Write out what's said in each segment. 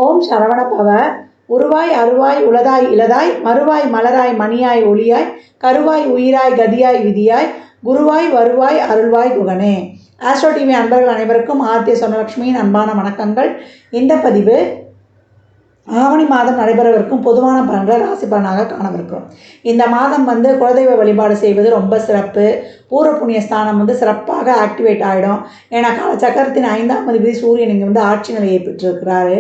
ஓம் சரவணபவ. உருவாய் அருவாய் உளதாய் இளதாய் மறுவாய் மலராய் மணியாய் ஒளியாய் கருவாய் உயிராய் கதியாய் விதியாய் குருவாய் வருவாய் அருள்வாய் குகனே. ஆஸ்ட்ரோ டிவி அன்பர்கள் அனைவருக்கும் ஆர்த்திய சொர்ணலட்சுமியின் அன்பான வணக்கங்கள். இந்த பதிவு ஆவணி மாதம் நடைபெறவிருக்கும் பொதுவான பலன்களை ராசி பலனாக காணவிருக்கிறோம். இந்த மாதம் குலதெய்வ வழிபாடு செய்வது ரொம்ப சிறப்பு. பூர்வ புண்ணிய ஸ்தானம் சிறப்பாக ஆக்டிவேட் ஆகிடும். ஏன்னா காலச்சக்கரத்தின் 5ஆம் அதிபதி சூரியன் இங்கே ஆட்சி நிலையை பெற்றிருக்கிறாரு.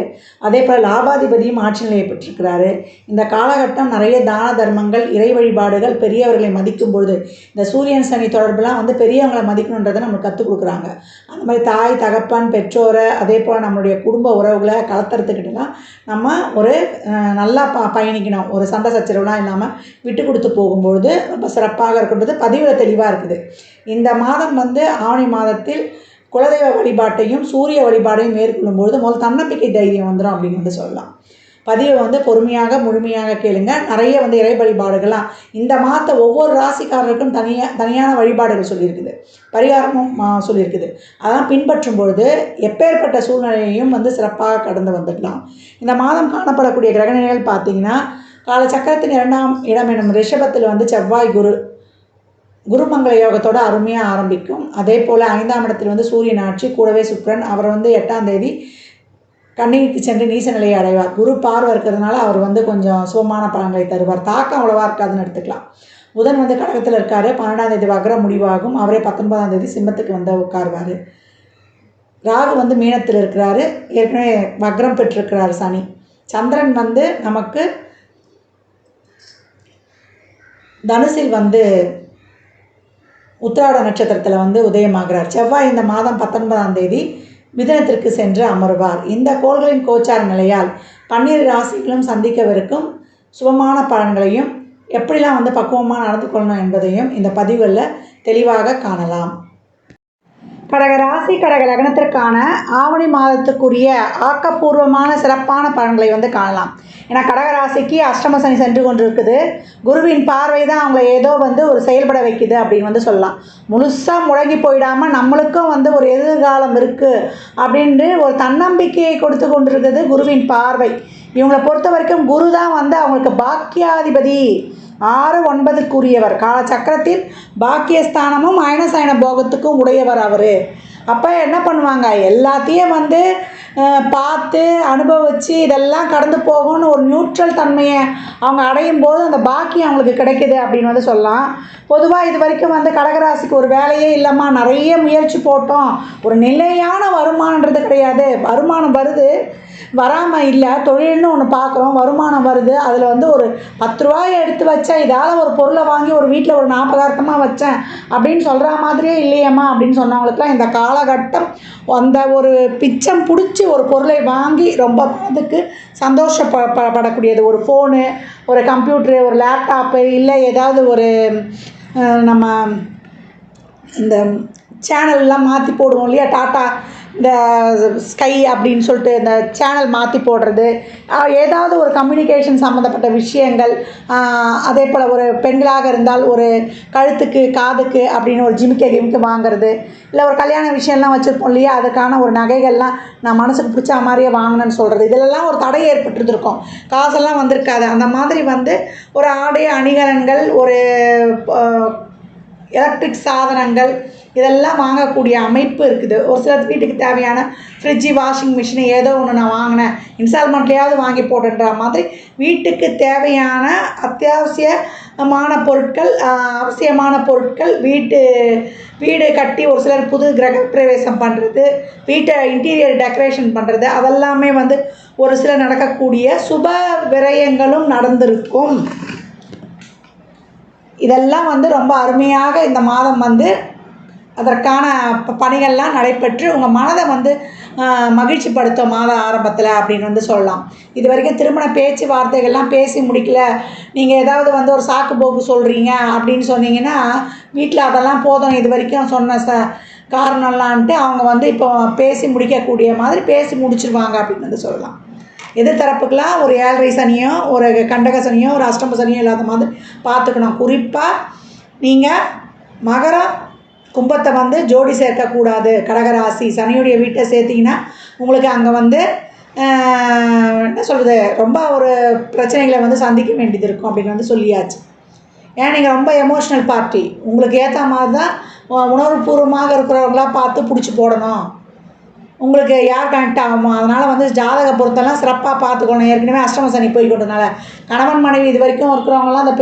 அதே போல் லாபாதிபதியும் ஆட்சி நிலையை பெற்றிருக்கிறாரு. இந்த காலகட்டம் நிறைய தான தர்மங்கள், இறை வழிபாடுகள், பெரியவர்களை மதிக்கும் பொழுது இந்த சூரியன் சனி தொடர்புலாம் பெரியவங்களை மதிக்கணுன்றதை நம்மளுக்கு கற்றுக் கொடுக்குறாங்க. அந்த மாதிரி தாய் தகப்பன் பெற்றோரை, அதே போல் நம்மளுடைய குடும்ப உறவுகளை கலத்துறதுக்கிட்டலாம் நம்ம ஒரு நல்லா பயணிக்கணும். ஒரு சண்டை சச்சரவுலாம் இல்லாமல் விட்டு கொடுத்து போகும்பொழுது ரொம்ப சிறப்பாக இருக்கின்றது. பதிவில் தெளிவாக இருக்குது. இந்த மாதம் ஆவணி மாதத்தில் குலதெய்வ வழிபாட்டையும் சூரிய வழிபாடையும் மேற்கொள்ளும்பொழுது முதல் தன்னம்பிக்கை தைரியம் வந்துடும் அப்படின்னு சொல்லலாம். பதிவை பொறுமையாக முழுமையாக கேளுங்க. நிறைய இறை வழிபாடுகள்லாம் இந்த மாதத்தை ஒவ்வொரு ராசிக்காரருக்கும் தனியான வழிபாடுகள் சொல்லியிருக்குது, பரிகாரமும் சொல்லியிருக்குது. அதெல்லாம் பின்பற்றும் பொழுது எப்பேற்பட்ட சூழ்நிலையையும் சிறப்பாக கடந்து வந்துடலாம். இந்த மாதம் காணப்படக்கூடிய கிரகநிலைகள் பார்த்தீங்கன்னா, காலச்சக்கரத்தின் 2ஆம் இடம் எனும் ரிஷபத்தில் செவ்வாய் குருமங்கள யோகத்தோடு அருமையாக ஆரம்பிக்கும். அதே போல் 5ஆம் இடத்தில் சூரியன் ஆட்சி, கூடவே சுக்கிரன். அவர் 8ஆம் தேதி கன்னிக்கு சென்று நீச நிலையை அடைவார். குரு பார்வை இருக்கிறதுனால அவர் கொஞ்சம் சுகமான பலன்களை தருவார். தாக்கம் அவ்வளவா இருக்காதுன்னு எடுத்துக்கலாம். புதன் கடகத்தில் இருக்கார். 12ஆம் தேதி வக்ரம் முடிவாகும். அவரே 19ஆம் தேதி சிம்மத்துக்கு உட்காருவார். ராகு மீனத்தில் இருக்கிறாரு. ஏற்கனவே வக்ரம் பெற்றிருக்கிறார் சனி. சந்திரன் நமக்கு தனுசில் உத்திராட நட்சத்திரத்தில் உதயமாகிறார். செவ்வாய் இந்த மாதம் 19ஆம் தேதி மிதுனத்திற்கு சென்று அமர்வார். இந்த கோள்களின் கோச்சார நிலையால் 12 ராசிகளும் சந்திக்கவிருக்கும் சுபமான பலன்களையும் எப்படிலாம் பக்குவமாக நடந்து கொள்ளணும் என்பதையும் இந்த பதிவுகளில் தெளிவாக காணலாம். கடக ராசி கடக லக்னத்திற்கான ஆவணி மாதத்துக்குரிய ஆக்கப்பூர்வமான சிறப்பான பலன்களை காணலாம். ஏன்னா கடகராசிக்கு அஷ்டம சனி சென்று கொண்டு இருக்குது. குருவின் பார்வை தான் அவங்கள ஏதோ ஒரு செயல்பட வைக்குது அப்படின்னு சொல்லலாம். முழுசாக முடங்கி போயிடாமல் நம்மளுக்கும் ஒரு எதிர்காலம் இருக்குது அப்படின்ட்டு ஒரு தன்னம்பிக்கையை கொடுத்து கொண்டிருக்குது குருவின் பார்வை. இவங்களை பொறுத்த வரைக்கும் குரு தான் அவங்களுக்கு பாக்கியாதிபதி, 6, 9க்குரியவர். காலச்சக்கரத்தில் பாக்கியஸ்தானமும் அயனசயன போகத்துக்கும் உடையவர் அவர். அப்போ என்ன பண்ணுவாங்க, எல்லாத்தையும் பார்த்து அனுபவித்து இதெல்லாம் கடந்து போகணும்னு ஒரு நியூட்ரல் தன்மையை அவங்க அடையும் போது அந்த பாக்கியம் அவங்களுக்கு கிடைக்குது அப்படின்னு சொல்லலாம். பொதுவாக இது வரைக்கும் கடகராசிக்கு ஒரு வேலையே இல்லாமல் நிறைய முயற்சி போட்டோம், ஒரு நிலையான வருமானன்றது கிடையாது. வருமானம் வருது, வராமல் இல்லை. தொழில்னு ஒன்று பார்க்குறோம், வருமானம் வருது. அதில் ஒரு 10 ரூபாயை எடுத்து வச்சேன், இதால் ஒரு பொருளை வாங்கி ஒரு வீட்டில் ஒரு ஞாபகார்த்தமாக வச்சேன் அப்படின்னு சொல்கிற மாதிரியே இல்லையம்மா அப்படின்னு சொன்னவங்களுக்குலாம் இந்த காலகட்டம் ஒரு பிச்சம் பிடிச்சி ஒரு பொருளை வாங்கி ரொம்ப அதுக்கு சந்தோஷப்படக்கூடியது. ஒரு ஃபோனு, ஒரு கம்ப்யூட்ரு, ஒரு லேப்டாப்பு, இல்லை ஏதாவது ஒரு நம்ம இந்த சேனல்லாம் மாற்றி போடுவோம் இல்லையா, டாட்டா இந்த ஸ்கை அப்படின்னு சொல்லிட்டு இந்த சேனல் மாற்றி போடுறது, ஏதாவது ஒரு கம்யூனிகேஷன் சம்மந்தப்பட்ட விஷயங்கள். அதே போல் ஒரு பெண்களாக இருந்தால் ஒரு கழுத்துக்கு காதுக்கு அப்படின்னு ஒரு ஜிமிக்க வாங்குறது, இல்லை ஒரு கல்யாண விஷயம்லாம் வச்சுருப்போம் இல்லையா, அதுக்கான ஒரு நகைகள்லாம் நான் மனசுக்கு பிடிச்ச மாதிரியே வாங்கினேன்னு சொல்கிறது. இதிலெல்லாம் ஒரு தடை ஏற்பட்டுருக்கும், காசெல்லாம் வந்திருக்காது. அந்த மாதிரி ஒரு ஆடை அணிகலன்கள், ஒரு எலக்ட்ரிக் சாதனங்கள் இதெல்லாம் வாங்கக்கூடிய அமைப்பு இருக்குது. ஒரு சில வீட்டுக்கு தேவையான ஃப்ரிட்ஜு, வாஷிங் மிஷினு ஏதோ ஒன்று நான் வாங்கினேன், இன்ஸ்டால்மெண்ட்லேயாவது வாங்கி போட்டுன்ற மாதிரி வீட்டுக்கு தேவையான அத்தியாவசியமான பொருட்கள், அவசியமான பொருட்கள், வீடு கட்டி ஒரு சிலர் புது கிரக பிரவேசம் பண்ணுறது, வீட்டை இன்டீரியர் டெக்கரேஷன் பண்ணுறது, அதெல்லாமே ஒரு சிலர் நடக்கக்கூடிய சுப விரயங்களும் நடந்திருக்கும். இதெல்லாம் ரொம்ப அருமையாக இந்த மாதம் அதற்கான பணிகள்லாம் நடைபெற்று உங்கள் மனதை மகிழ்ச்சிப்படுத்தும் மாத ஆரம்பத்தில் அப்படின்னு சொல்லலாம். இது வரைக்கும் திருமண பேச்சு வார்த்தைகள்லாம் பேசி முடிக்கல, நீங்கள் ஏதாவது ஒரு சாக்கு போக்கு சொல்கிறீங்க அப்படின்னு சொன்னீங்கன்னா வீட்டில் அதெல்லாம் போதும் இது வரைக்கும் சொன்ன காரணம்லான்ட்டு அவங்க இப்போ பேசி முடிக்கக்கூடிய மாதிரி பேசி முடிச்சிருவாங்க அப்படின்னு சொல்லலாம். எதிர்த்தரப்புக்கெலாம் ஒரு 7.5 சனியோ, ஒரு கண்டக சனியோ, ஒரு அஷ்டம சனியோ இல்லாத மாதிரி பார்த்துக்கணும். குறிப்பாக நீங்கள் மகரம் கும்பத்தை ஜோடி சேர்க்கக்கூடாது. கடகராசி சனியுடைய வீட்டை சேர்த்திங்கன்னா உங்களுக்கு அங்கே என்ன சொல்கிறது, ரொம்ப ஒரு பிரச்சனைகளை வந்து சந்திக்க வேண்டியது இருக்கும் அப்படின்னு வந்து சொல்லியாச்சு. ஏன்னா நீங்கள் ரொம்ப எமோஷ்னல் பார்ட்டி, உங்களுக்கு ஏற்ற மாதிரி தான் உணர்வுபூர்வமாக இருக்கிறவங்களா பார்த்து பிடிச்சி போடணும், உங்களுக்கு யார் கனெக்ட் ஆகுமோ. அதனால் வந்து ஜாதக பொருத்தெல்லாம் சிறப்பாக பார்த்துக்கணும். ஏற்கனவே அஷ்டம சனி போய்கிட்டதுனால கணவன் மனைவி இது வரைக்கும் இருக்கிறவங்களாம் அந்த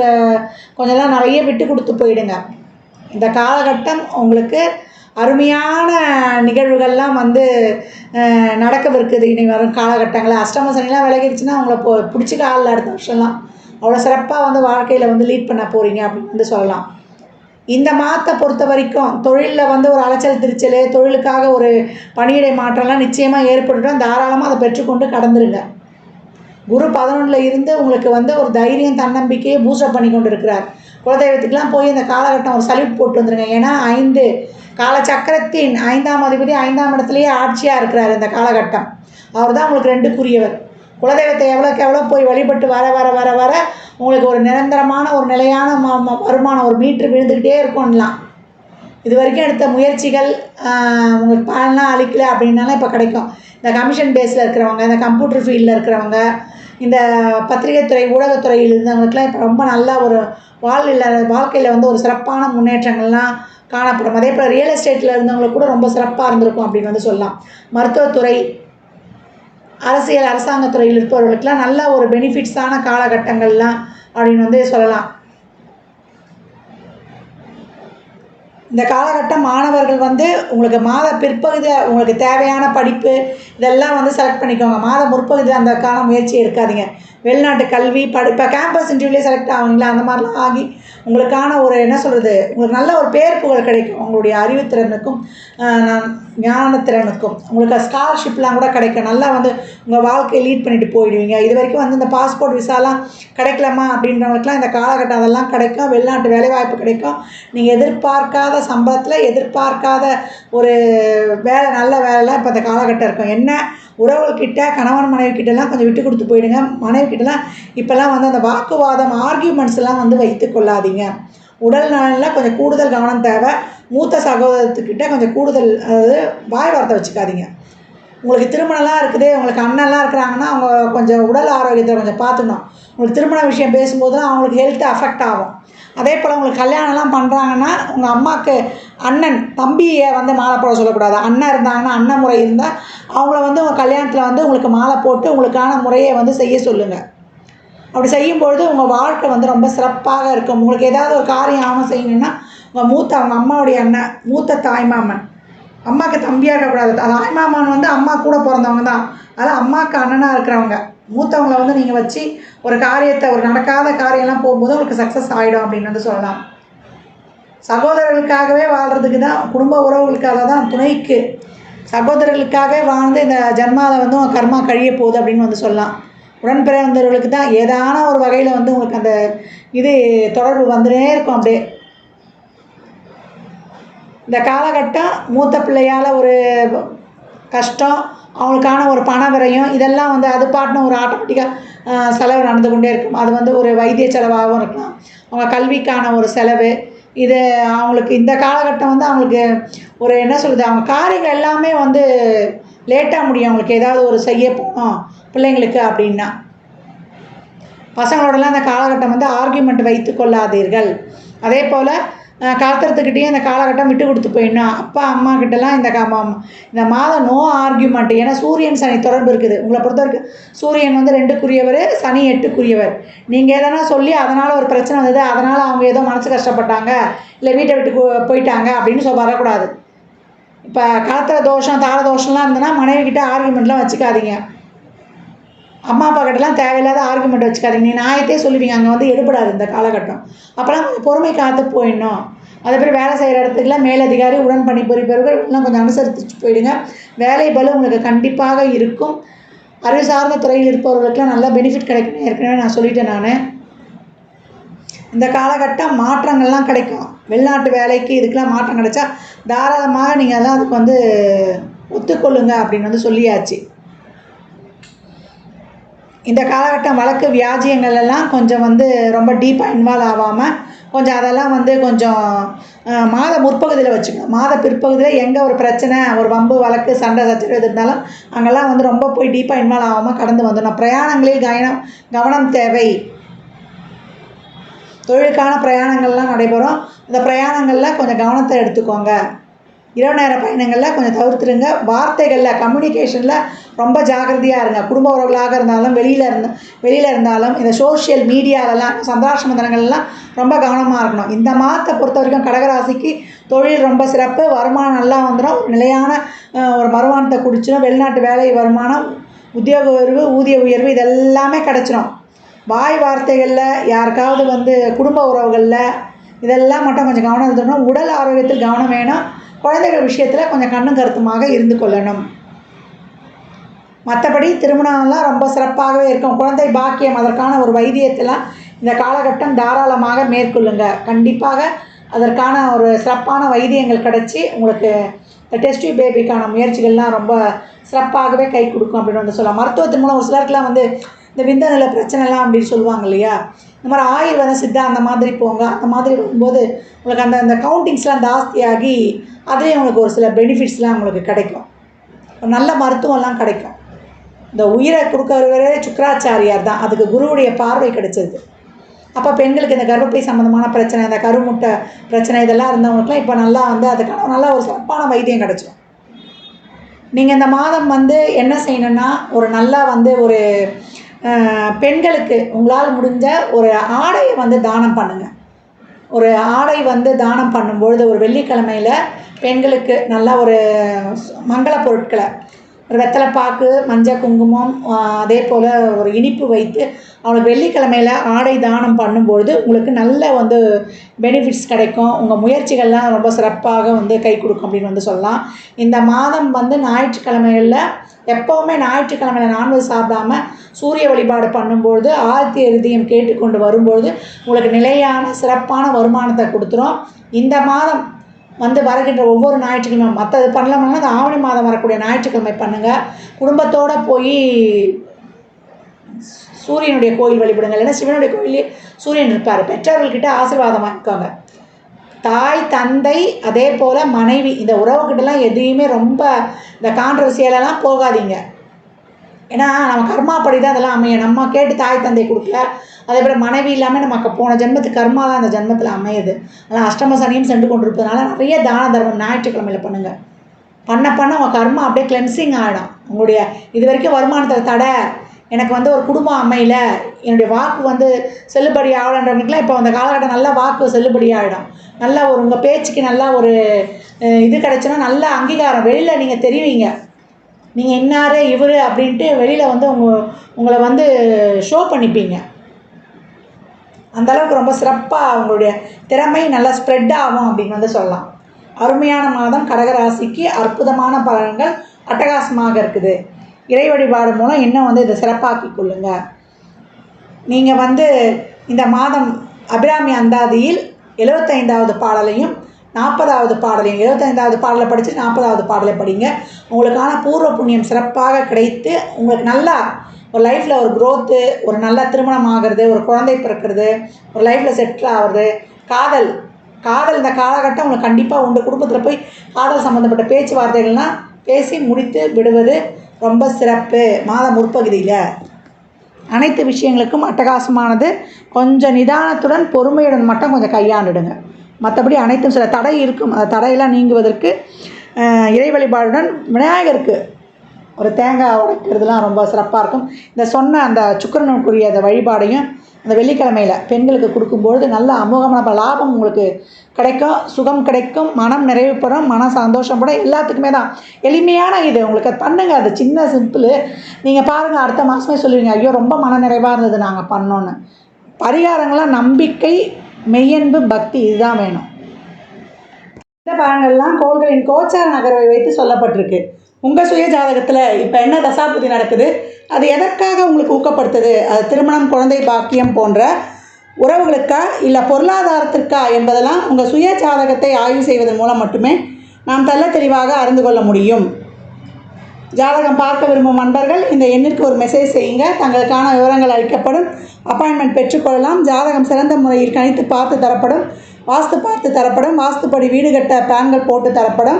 கொஞ்சம் நிறைய விட்டு கொடுத்து போயிடுங்க. இந்த காலகட்டம் உங்களுக்கு அருமையான நிகழ்வுகள்லாம் வந்து நடக்கவிருக்குது இனி வரும் காலகட்டங்களில். அஷ்டம சனிலாம் விலகிடுச்சுன்னா அவங்கள பிடிச்சிக்க ஆள் அடுத்த வருஷம்லாம் அவ்வளோ சிறப்பாக வந்து வாழ்க்கையில் வந்து லீட் பண்ண போகிறீங்க அப்படின்னு வந்து சொல்லலாம். இந்த மாதத்தை பொறுத்த வரைக்கும் தொழிலில் வந்து ஒரு அலைச்சல் திருச்சல், தொழிலுக்காக ஒரு பணியிடை மாற்றம்லாம் நிச்சயமாக ஏற்பட்டுட்டோம். தாராளமாக அதை பெற்றுக்கொண்டு கடந்துருங்க. குரு 11ல் இருந்து உங்களுக்கு வந்து ஒரு தைரியம் தன்னம்பிக்கையை பூஸ்டப் பண்ணி கொண்டு இருக்கிறார். குலதெய்வத்துக்கெலாம் போய் இந்த காலகட்டம் ஒரு சல்யூட் போட்டு வந்துடுங்க. ஏன்னா 5 காலச்சக்கரத்தின் 5ஆம் அதிபதி 5ஆம் இடத்துலையே ஆட்சியாக இருக்கிறார் இந்த காலகட்டம். அவர் தான் உங்களுக்கு 2க்குரியவர். குலதெய்வத்தை எவ்வளோக்கு எவ்வளோ போய் வழிபட்டு வர வர வர வர உங்களுக்கு ஒரு நிரந்தரமான ஒரு நிலையான வருமானம் ஒரு மீட்ரு விழுந்துக்கிட்டே இருக்கும்லாம். இது வரைக்கும் எடுத்த முயற்சிகள் உங்களுக்கு பலன்லாம் அளிக்கலை அப்படின்னாலும் இப்போ கிடைக்கும். இந்த கமிஷன் பேஸில் இருக்கிறவங்க, இந்த கம்ப்யூட்டர் ஃபீல்டில் இருக்கிறவங்க, இந்த பத்திரிகைத்துறை ஊடகத்துறையில் இருந்தவங்களுக்குலாம் இப்போ ரொம்ப நல்ல ஒரு வாழ்க்கையில் வந்து ஒரு சிறப்பான முன்னேற்றங்கள்லாம் காணப்படும். அதே போல் ரியல் எஸ்டேட்டில் இருந்தவங்களுக்கு கூட ரொம்ப சிறப்பாக இருந்திருக்கும் அப்படின்னு வந்து சொல்லலாம். மருத்துவத்துறை, அரசியல், அரசாங்கத்துறையில் இருப்பவர்களுக்கெல்லாம் நல்ல ஒரு பெனிஃபிட்ஸான காலகட்டங்கள்லாம் அப்படின்னு வந்து சொல்லலாம். இந்த காலகட்டம் மாணவர்கள் வந்து உங்களுக்கு மாத பிற்பகுதியில் உங்களுக்கு தேவையான படிப்பு இதெல்லாம் வந்து செலக்ட் பண்ணிக்கோங்க. மாத முற்பகுதியில் அந்த முயற்சி எடுக்காதீங்க. வெளிநாட்டு கல்வி இப்போ கேம்பஸ் இன்டர்வியூலேயே செலக்ட் ஆகுங்களா, அந்த மாதிரிலாம் ஆகி உங்களுக்கான ஒரு என்ன சொல்கிறது, உங்களுக்கு நல்ல ஒரு பேர் புகழ் கிடைக்கும். உங்களுடைய அறிவுத்திறனுக்கும் ஞானத்திறனுக்கும் உங்களுக்கு ஸ்காலர்ஷிப்லாம் கூட கிடைக்கும். நல்லா வந்து உங்கள் வாழ்க்கையை லீட் பண்ணிட்டு போயிடுவீங்க. இது வரைக்கும் வந்து இந்த பாஸ்போர்ட் விசாலாம் கிடைக்கலாமா அப்படின்றவங்களுக்குலாம் இந்த காலகட்டம் அதெல்லாம் கிடைக்கும். வெளிநாட்டு வேலைவாய்ப்பு கிடைக்கும். நீங்கள் எதிர்பார்க்காத சம்பளத்தில் எதிர்பார்க்காத ஒரு வேலை, நல்ல வேலைலாம் இப்போ இந்த காலகட்டம் இருக்கும். என்ன உறவுகிட்ட, கணவன் மனைவிக்கிட்டலாம் கொஞ்சம் விட்டு கொடுத்து போயிடுங்க. மனைவிக்கிட்டலாம் இப்போல்லாம் வந்து அந்த வாக்குவாதம், ஆர்கியூமெண்ட்ஸ்லாம் வந்து வைத்து கொள்ளாதீங்க. உடல் நலனில் கொஞ்சம் கூடுதல் கவனம் தேவை. மூத்த சகோதரத்துக்கிட்ட கொஞ்சம் கூடுதல், அதாவது வாய் வார்த்தை வச்சுக்காதீங்க. உங்களுக்கு திருமணம்லாம் இருக்குது, உங்களுக்கு அண்ணன்லாம் இருக்கிறாங்கன்னா அவங்க கொஞ்சம் உடல் ஆரோக்கியத்தை கொஞ்சம் பார்த்துக்கணும். உங்களுக்கு திருமண விஷயம் பேசும்போதுலாம் அவங்களுக்கு ஹெல்த்து அஃபெக்ட் ஆகும். அதே போல் உங்களுக்கு கல்யாணம்லாம் பண்ணுறாங்கன்னா உங்கள் அம்மாவுக்கு அண்ணன் தம்பியை வந்து மாலை போட சொல்லக்கூடாது. அண்ணன் இருந்தாங்கன்னா, அண்ணன் முறை இருந்தால் அவங்கள வந்து உங்கள் கல்யாணத்தில் வந்து உங்களுக்கு மாலை போட்டு உங்களுக்கான முறையை வந்து செய்ய சொல்லுங்கள். அப்படி செய்யும்பொழுது உங்கள் வாழ்க்கை வந்து ரொம்ப சிறப்பாக இருக்கும். உங்களுக்கு ஏதாவது ஒரு காரியம் ஆகணும் செய்யணுன்னா அவங்க அம்மாவுடைய அண்ணன், மூத்த தாய்மாமன், அம்மாவுக்கு தம்பியாக இருக்கக்கூடாது. தாய்மாமன் வந்து அம்மா கூட பிறந்தவங்க தான். அதாவது அம்மாவுக்கு அண்ணனாக இருக்கிறவங்க, மூத்தவங்களை வந்து நீங்கள் வச்சு ஒரு காரியத்தை, ஒரு நடக்காத காரியம்லாம் போகும்போது உங்களுக்கு சக்ஸஸ் ஆகிடும் அப்படின்னு வந்து சொல்லலாம். சகோதரர்களுக்காகவே வாழ்கிறதுக்கு தான், குடும்ப உறவுகளுக்காக தான், துணைக்கு சகோதரர்களுக்காகவே வாழ்ந்து இந்த ஜன்மாவில் வந்து உங்கள் கர்மா கழிய போகுது அப்படின்னு வந்து சொல்லலாம். உடன்பிறந்தவர்களுக்கு தான் ஏதான ஒரு வகையில் வந்து உங்களுக்கு அந்த இது தொடர்பு வந்துட்டே இருக்கும். அப்படியே இந்த காலகட்டம் மூத்த பிள்ளையால் ஒரு கஷ்டம், அவங்களுக்கான ஒரு பண விரயம், இதெல்லாம் வந்து அது பாட்டுன்னு ஒரு ஆட்டோமேட்டிக்காக செலவு நடந்து கொண்டே இருக்கும். அது வந்து ஒரு வைத்திய செலவாகவும் இருக்கலாம், அவங்க கல்விக்கான ஒரு செலவு. இது அவங்களுக்கு இந்த காலகட்டம் வந்து அவங்களுக்கு ஒரு என்ன சொல்கிறது, அவங்க காரியங்கள் எல்லாமே வந்து லேட்டாக முடியும். அவங்களுக்கு ஏதாவது ஒரு செய்ய போகணும் பிள்ளைங்களுக்கு அப்படின்னா. பசங்களோடலாம் அந்த காலகட்டம் வந்து ஆர்கியூமெண்ட் வைத்து கொள்ளாதீர்கள். அதே போல் கலத்துறதுக்கிட்டேயும் இந்த காலகட்டம் விட்டு கொடுத்து போயிடணும். அப்பா அம்மா கிட்டலாம் இந்த மாதம் நோ ஆர்கியூமெண்ட். ஏன்னா சூரியன் சனி தொடர்பு இருக்குது. உங்களை பொறுத்த வரைக்கும் சூரியன் வந்து 2க்குரியவர், சனி 8க்குரியவர். நீங்கள் எதனா சொல்லி அதனால் ஒரு பிரச்சனை வந்தது, அதனால் அவங்க ஏதோ மனசு கஷ்டப்பட்டாங்க, இல்லை வீட்டை விட்டு போயிட்டாங்க அப்படின்னு வரக்கூடாது. இப்போ கலத்துற தோஷம், தார தோஷம்லாம் இருந்ததுன்னா மனைவிக்கிட்ட ஆர்கியூமெண்ட்லாம் வச்சுக்காதீங்க. அம்மா அப்பா கிட்டலாம் தேவையில்லாத ஆர்குமெண்ட் வச்சுக்காதீங்க. நீ நியாயத்தையே சொல்லுவீங்க, அங்கே வந்து எடுபடாது இந்த காலகட்டம். அப்போலாம் கொஞ்சம் பொறுமை காத்து போயிடணும். அதே மாதிரி வேலை செய்கிற இடத்துக்குலாம் மேலதிகாரி, உடன் பணிபுரிபவர்கள் எல்லாம் கொஞ்சம் அனுசரித்து போயிடுங்க. வேலை பளு உங்களுக்கு கண்டிப்பாக இருக்கும். அறிவு சார்ந்த துறையில் இருப்பவர்களுக்கெல்லாம் நல்லா பெனிஃபிட் கிடைக்கும். ஏற்கனவே நான் சொல்லிட்டேன். நான் இந்த காலகட்டம் மாற்றங்கள்லாம் கிடைக்கும். வெளிநாட்டு வேலைக்கு இதுக்கெலாம் மாற்றம் கிடைச்சா தாராளமாக நீங்கள் எல்லாம் அதுக்கு வந்து ஒத்துக்கொள்ளுங்க அப்படின்னு வந்து சொல்லியாச்சு. இந்த காலகட்டம் வழக்கு வியாஜியங்கள் எல்லாம் கொஞ்சம் வந்து ரொம்ப டீப்பாக இன்வால்வ் ஆகாமல் கொஞ்சம் அதெல்லாம் வந்து கொஞ்சம் மாத முற்பகுதியில் வச்சுக்கணும். மாத பிற்பகுதியில் எங்கே ஒரு பிரச்சனை, ஒரு வம்பு வழக்கு சண்டை சச்சரவு எது இருந்தாலும் அங்கெல்லாம் வந்து ரொம்ப போய் டீப்பாக இன்வால்வ் ஆகாமல் கடந்து வந்துடணும். பிரயாணங்களில் கவனம் தேவை. தொழிலுக்கான பிரயாணங்கள்லாம் நடைபெறும். இந்த பிரயாணங்களில் கொஞ்சம் கவனத்தை எடுத்துக்கோங்க. இரவு நேர பயணங்களில் கொஞ்சம் தவிர்த்துருங்க. வார்த்தைகளில் கம்யூனிகேஷனில் ரொம்ப ஜாக்கிரதையாக இருங்க. குடும்ப உறவுகளாக இருந்தாலும் வெளியில் இருந்தாலும் இந்த சோஷியல் மீடியாலெல்லாம் சந்தாஷம தினங்கள்லாம் ரொம்ப கவனமாக இருக்கணும். இந்த மாதத்தை பொறுத்த வரைக்கும் கடகராசிக்கு தொழில் ரொம்ப சிறப்பு. வருமானம் நல்லா வந்துடும். ஒரு நிலையான ஒரு வருமானத்தை குடிச்சிடும். வெளிநாட்டு வேலை வருமானம், உத்தியோக உயர்வு, ஊதிய உயர்வு இதெல்லாமே கிடச்சிடும். வாய் வார்த்தைகளில் யாருக்காவது வந்து குடும்ப உறவுகளில் இதெல்லாம் மட்டும் கொஞ்சம் கவனம் இருந்துடணும். உடல் ஆரோக்கியத்தில் கவனம் வேணும். குழந்தைகள் விஷயத்தில் கொஞ்சம் கண்ணும் கருத்துமாக இருந்து கொள்ளணும். மற்றபடி திருமணம்லாம் ரொம்ப சிறப்பாகவே இருக்கும். குழந்தை பாக்கியம் அதற்கான ஒரு வைத்தியத்தெல்லாம் இந்த காலகட்டம் தாராளமாக மேற்கொள்ளுங்க. கண்டிப்பாக அதற்கான ஒரு சிறப்பான வைத்தியங்கள் கிடச்சி உங்களுக்கு டெஸ்ட் பேபிக்கான முயற்சிகள்லாம் ரொம்ப சிறப்பாகவே கை கொடுக்கும் அப்படின்னு வந்து சொல்லலாம். மருத்துவத்தின் மூலம் ஒரு சிலருக்குலாம் வந்து இந்த விந்தநிலை பிரச்சனைலாம் அப்படின்னு சொல்லுவாங்க இல்லையா, இந்த மாதிரி ஆயுர்வேத சித்தா அந்த மாதிரி போங்க. அந்த மாதிரி வரும்போது உங்களுக்கு அந்த கவுண்டிங்ஸ்லாம் ஜாஸ்தியாகி அதுலேயும் உங்களுக்கு ஒரு சில பெனிஃபிட்ஸ்லாம் உங்களுக்கு கிடைக்கும். ஒரு நல்ல மருத்துவம்லாம் கிடைக்கும். இந்த உயிரை கொடுக்கறவரே சுக்கராச்சாரியார் தான். அதுக்கு குருவுடைய பார்வை கிடைச்சது. அப்போ பெண்களுக்கு இந்த கர்ப்பப்பை சம்மந்தமான பிரச்சனை, இந்த கருமுட்டை பிரச்சனை இதெல்லாம் இருந்தவங்களுக்குலாம் இப்போ நல்லா வந்து அதுக்கான நல்ல ஒரு சிறப்பான வைத்தியம் கிடச்சிடும். நீங்கள் இந்த மாதம் வந்து என்ன செய்யணுன்னா, ஒரு நல்லா வந்து ஒரு பெண்களுக்கு உங்களால் முடிஞ்ச ஒரு ஆடையை வந்து தானம் பண்ணுங்கள். ஒரு ஆடை வந்து தானம் பண்ணும்பொழுது ஒரு வெள்ளிக்கிழமையில் பெண்களுக்கு நல்லா ஒரு மங்கள பொருட்களை, ஒரு வெத்தலைப்பாக்கு, மஞ்சள் குங்குமம், அதே போல் ஒரு இனிப்பு வைத்து அவங்களுக்கு வெள்ளிக்கிழமையில் ஆடை தானம் பண்ணும்பொழுது உங்களுக்கு நல்ல வந்து பெனிஃபிட்ஸ் கிடைக்கும். உங்கள் முயற்சிகள்லாம் ரொம்ப சிறப்பாக வந்து கை கொடுக்கும் அப்படின்னு வந்து சொல்லலாம். இந்த மாதம் வந்து ஞாயிற்றுக்கிழமைகளில் எப்போவுமே ஞாயிற்றுக்கிழமையில் நான்வெஜ் சாப்பிடாம சூரிய வழிபாடு பண்ணும்பொழுது ஆரத்தி இறுதியம் கேட்டுக்கொண்டு வரும்பொழுது உங்களுக்கு நிலையான சிறப்பான வருமானத்தை கொடுத்துரும். இந்த மாதம் வந்து வருகின்ற ஒவ்வொரு ஞாயிற்றுக்கிழமை மற்றது பண்ணலாம்னா அந்த ஆவணி மாதம் வரக்கூடிய ஞாயிற்றுக்கிழமை பண்ணுங்கள். குடும்பத்தோடு போய் சூரியனுடைய கோயில் வழிபடுங்க. இல்லைன்னா சிவனுடைய கோயிலே சூரியன் இருப்பார். பெற்றோர்கள்கிட்ட ஆசீர்வாதம் வாங்கிக்கோங்க. தாய், தந்தை, அதே போல் மனைவி, இந்த உறவுக்கிட்டலாம் எதையுமே ரொம்ப இந்த கான்ட்ரவர்சியலெல்லாம் போகாதீங்க. ஏன்னா நம்ம கர்மாப்படி தான் அதெல்லாம் அமையும். நம்ம கேட்டு தாய் தந்தை கொடுக்கல. அதே போல் மனைவி இல்லாமல் நமக்கு போன ஜென்மத்துக்கு கர்மா தான் அந்த ஜென்மத்தில் அமையுது. அதனால் அஷ்டம சனியும் சென்று கொண்டிருப்பதுனால நிறைய தான தர்மம் ஞாயிற்றுக்கிழமையில் பண்ணுங்கள். பண்ண உங்கள் கர்மா அப்படியே கிளென்சிங் ஆகிடும். உங்களுடைய இது வரைக்கும் வருமானத்தில் தடை, எனக்கு வந்து ஒரு குடும்பம் அமையல, என்னுடைய வாக்கு வந்து செல்லுபடி ஆகலன்றவங்களுக்குலாம் இப்போ அந்த காலகட்டம் நல்லா வாக்கு செல்லுபடி ஆகிடும். நல்லா ஒரு உங்கள் பேச்சுக்கு நல்லா ஒரு இது கிடச்சுன்னா நல்ல அங்கீகாரம் வெளியில் நீங்கள் தெரிவிங்க. நீங்கள் இன்னார் இவர் அப்படின்ட்டு வெளியில் வந்து உங்களை வந்து ஷோ பண்ணிப்பீங்க. அந்தளவுக்கு ரொம்ப சிறப்பாக உங்களுடைய திறமை நல்லா ஸ்ப்ரெட் ஆகும் அப்படின்னு வந்து சொல்லலாம். அருமையான மாதம் கடகராசிக்கு அற்புதமான பலன்கள் அட்டகாசமாக இருக்குது. இறை வழிபாடு மூலம் இன்னும் வந்து இதை சிறப்பாக்கி கொள்ளுங்க. நீங்கள் வந்து இந்த மாதம் அபிராமி அந்தாதியில் 75வது பாடலையும் 40வது பாடலையும் 75வது பாடலை படித்து 40வது பாடலை படிங்க. உங்களுக்கான பூர்வ புண்ணியம் சிறப்பாக கிடைத்து உங்களுக்கு நல்லா ஒரு லைஃப்பில் ஒரு க்ரோத்து, ஒரு நல்ல திருமணம் ஆகிறது, ஒரு குழந்தை பிறக்கிறது, ஒரு லைஃப்பில் செட்டில் ஆகிறது, காதல் இந்த காலகட்டம் உங்களுக்கு கண்டிப்பாக உண்டு. குடும்பத்தில் போய் காதல் சம்மந்தப்பட்ட பேச்சுவார்த்தைகள்லாம் பேசி முடித்து விடுவது ரொம்ப சிறப்பு. மாத முற்பகுதியில் அனைத்து விஷயங்களுக்கும் அட்டகாசமானது. கொஞ்சம் நிதானத்துடன் பொறுமையுடன் மட்டும் கொஞ்சம் கையாண்டுடுங்க. மற்றபடி அனைத்தும் சில தடை இருக்கும். அந்த தடையெல்லாம் நீங்குவதற்கு இறை வழிபாடுடன் விநாயகருக்கு ஒரு தேங்காய் உடைக்கிறதுலாம் ரொம்ப சிறப்பாக இருக்கும். இந்த சொன்ன அந்த சுக்கிரனுக்குரிய அந்த வழிபாடையும் அந்த வெள்ளிக்கிழமையில் பெண்களுக்கு கொடுக்கும்பொழுது நல்ல அமோகமான லாபம் உங்களுக்கு கிடைக்கும். சுகம் கிடைக்கும். மனம் நிறைவுப்படும். மனம் சந்தோஷப்படும். எல்லாத்துக்குமே தான் எளிமையான இது. உங்களுக்கு பண்ணுங்கள். அது சின்ன சிம்பிள். நீங்கள் பாருங்கள், அடுத்த மாதமே சொல்லுவீங்க, ஐயோ ரொம்ப மன நிறைவாக இருந்தது நாங்கள் பண்ணோன்னு. பரிகாரங்களாம் நம்பிக்கை, மெய்யன்பு, பக்தி இதுதான் வேணும். இந்த பலன்கள்லாம் கோள்களின் கோச்சார நகர்வை வைத்து சொல்லப்பட்டிருக்கு. உங்கள் சுய ஜாதகத்தில் இப்போ என்ன தசாபுதி நடக்குது, அது எதற்காக உங்களுக்கு ஊக்கப்படுத்துது, அது திருமணம், குழந்தை பாக்கியம் போன்ற உறவுகளுக்கா இல்லை பொருளாதாரத்திற்கா என்பதெல்லாம் உங்கள் சுய ஜாதகத்தை ஆய்வு செய்வதன் மூலம் மட்டுமே நாம் தெளிவாக அறிந்து கொள்ள முடியும். ஜாதகம் பார்க்க விரும்பும் நண்பர்கள் இந்த எண்ணிற்கு ஒரு மெசேஜ் செய்யுங்க. தங்களுக்கான விவரங்கள் அளிக்கப்படும். அப்பாயின்மெண்ட் பெற்றுக்கொள்ளலாம். ஜாதகம் சிறந்த முறையில் கணித்து பார்த்து தரப்படும். வாஸ்து பார்த்து தரப்படும். வாஸ்துப்படி வீடு கட்ட பிளான்கள் போட்டு தரப்படும்.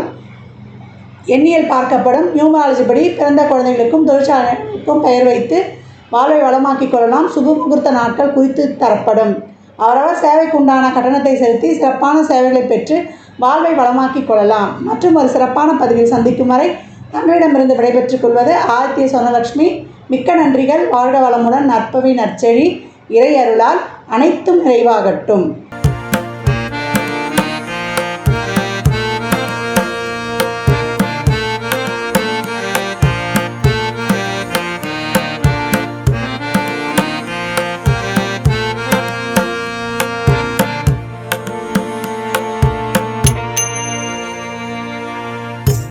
எண்ணியல் பார்க்கப்படும். நியூமராலஜி படி பிறந்த குழந்தைகளுக்கும் தொழிற்சாலைகளுக்கும் பெயர் வைத்து வாழ்வை வளமாக்கிக் கொள்ளலாம். சுப முகூர்த்த நாட்கள் குறித்து தரப்படும். அவரவர் சேவைக்கு உண்டான கட்டணத்தை செலுத்தி சிறப்பான சேவைகளை பெற்று வாழ்வை வளமாக்கிக் கொள்ளலாம். மற்றும் ஒரு சிறப்பான பதிவில் சந்திக்கும் வரை தங்களிடமிருந்து விடைபெற்றுக் கொள்வது ஆதித்ய சொர்ணலக்ஷ்மி. மிக்க நன்றிகள். வாழ்க வளமுடன். நற்பவி நற்செழி. இறை அருளால் அனைத்தும் நிறைவாகட்டும்.